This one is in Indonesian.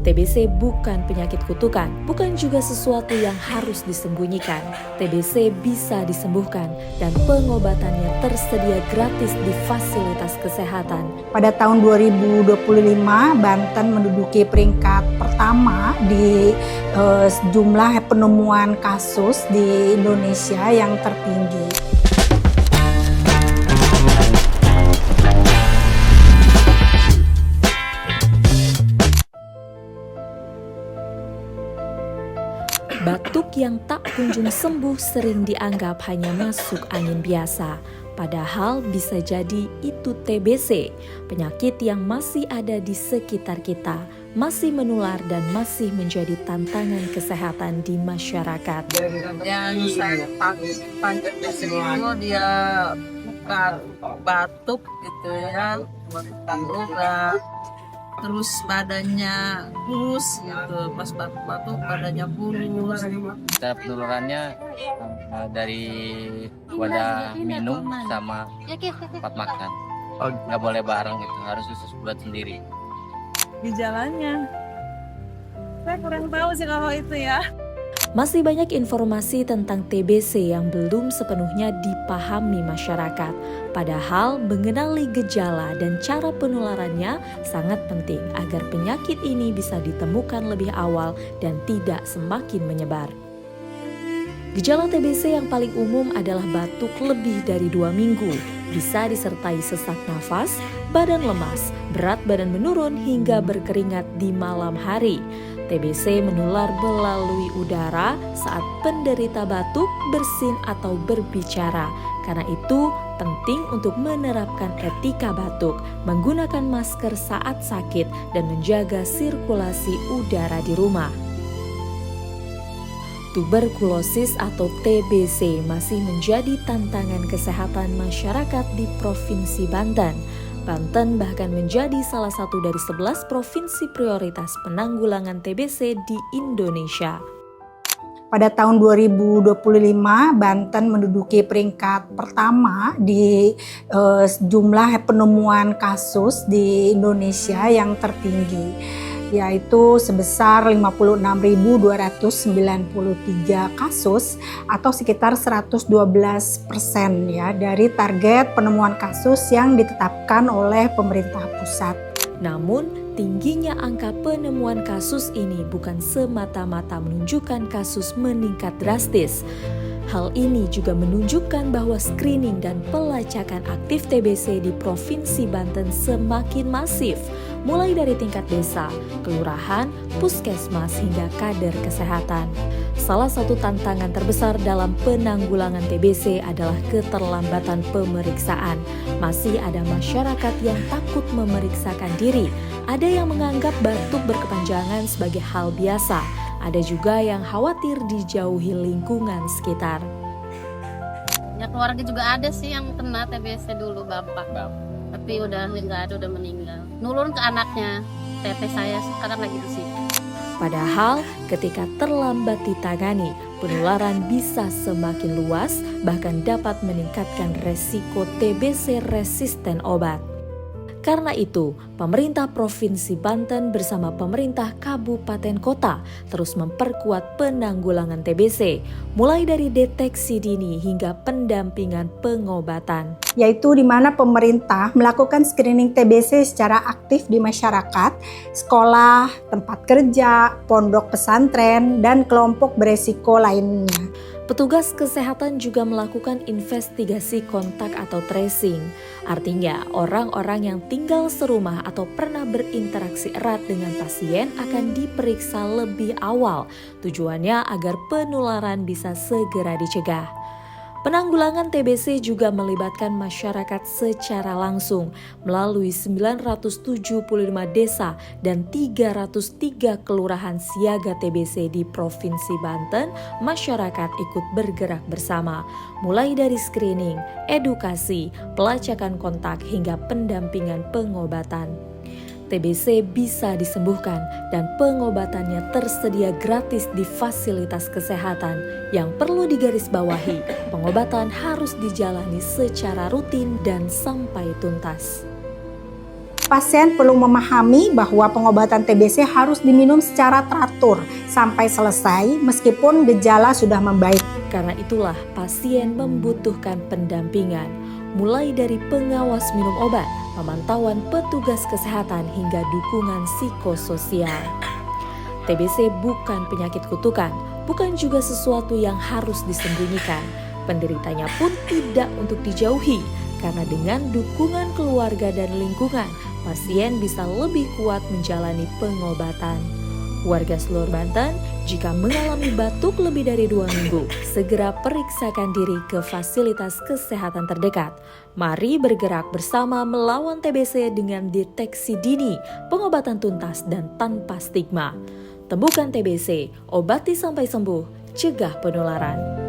TBC bukan penyakit kutukan, bukan juga sesuatu yang harus disembunyikan. TBC bisa disembuhkan dan pengobatannya tersedia gratis di fasilitas kesehatan. Pada tahun 2025, Banten menduduki peringkat pertama di jumlah penemuan kasus di Indonesia yang tertinggi. Batuk yang tak kunjung sembuh sering dianggap hanya masuk angin biasa. Padahal bisa jadi itu TBC, penyakit yang masih ada di sekitar kita, masih menular dan masih menjadi tantangan kesehatan di masyarakat. Yang saya panjat di sini dia bukan batuk gitu ya, batuk terus badannya kurus gitu, pas batuk badannya kurus. Cara penularannya dari wadah minum sama tempat makan. Nggak boleh bareng itu, harus khusus buat sendiri. Gejalanya saya kurang tahu sih kalau itu ya. Masih banyak informasi tentang TBC yang belum sepenuhnya dipahami masyarakat. Padahal mengenali gejala dan cara penularannya sangat penting agar penyakit ini bisa ditemukan lebih awal dan tidak semakin menyebar. Gejala TBC yang paling umum adalah batuk lebih dari 2 minggu. Bisa disertai sesak nafas, badan lemas, berat badan menurun hingga berkeringat di malam hari. TBC menular melalui udara saat penderita batuk, bersin atau berbicara. Karena itu penting untuk menerapkan etika batuk, menggunakan masker saat sakit dan menjaga sirkulasi udara di rumah. Tuberkulosis atau TBC masih menjadi tantangan kesehatan masyarakat di Provinsi Banten. Banten bahkan menjadi salah satu dari 11 provinsi prioritas penanggulangan TBC di Indonesia. Pada tahun 2025, Banten menduduki peringkat pertama di jumlah penemuan kasus di Indonesia yang tertinggi, yaitu sebesar 56.293 kasus atau sekitar 112% ya dari target penemuan kasus yang ditetapkan oleh pemerintah pusat. Namun, tingginya angka penemuan kasus ini bukan semata-mata menunjukkan kasus meningkat drastis. Hal ini juga menunjukkan bahwa screening dan pelacakan aktif TBC di Provinsi Banten semakin masif, mulai dari tingkat desa, kelurahan, puskesmas hingga kader kesehatan. Salah satu tantangan terbesar dalam penanggulangan TBC adalah keterlambatan pemeriksaan. Masih ada masyarakat yang takut memeriksakan diri. Ada yang menganggap batuk berkepanjangan sebagai hal biasa. Ada juga yang khawatir dijauhi lingkungan sekitar. Ya keluarga juga ada sih yang kena TBC dulu bapak. Tapi udah nggak ada, udah meninggal. Nurun ke anaknya, teteh saya sekarang lagi di sini. Padahal ketika terlambat ditangani, penularan bisa semakin luas, bahkan dapat meningkatkan resiko TBC resisten obat. Karena itu, pemerintah Provinsi Banten bersama pemerintah kabupaten kota terus memperkuat penanggulangan TBC, mulai dari deteksi dini hingga pendampingan pengobatan. Yaitu di mana pemerintah melakukan screening TBC secara aktif di masyarakat, sekolah, tempat kerja, pondok pesantren, dan kelompok beresiko lainnya. Petugas kesehatan juga melakukan investigasi kontak atau tracing. Artinya, orang-orang yang tinggal serumah atau pernah berinteraksi erat dengan pasien akan diperiksa lebih awal. Tujuannya agar penularan bisa segera dicegah. Penanggulangan TBC juga melibatkan masyarakat secara langsung melalui 975 desa dan 303 kelurahan siaga TBC di Provinsi Banten. Masyarakat ikut bergerak bersama, mulai dari screening, edukasi, pelacakan kontak hingga pendampingan pengobatan. TBC bisa disembuhkan dan pengobatannya tersedia gratis di fasilitas kesehatan. Yang perlu digarisbawahi, pengobatan harus dijalani secara rutin dan sampai tuntas. Pasien perlu memahami bahwa pengobatan TBC harus diminum secara teratur sampai selesai meskipun gejala sudah membaik. Karena itulah pasien membutuhkan pendampingan, mulai dari pengawas minum obat, pemantauan petugas kesehatan hingga dukungan psikososial. TBC bukan penyakit kutukan, bukan juga sesuatu yang harus disembunyikan. Penderitanya pun tidak untuk dijauhi, karena dengan dukungan keluarga dan lingkungan, pasien bisa lebih kuat menjalani pengobatan. Warga seluruh Banten, jika mengalami batuk lebih dari 2 minggu, segera periksakan diri ke fasilitas kesehatan terdekat. Mari bergerak bersama melawan TBC dengan deteksi dini, pengobatan tuntas dan tanpa stigma. Temukan TBC, obati sampai sembuh, cegah penularan.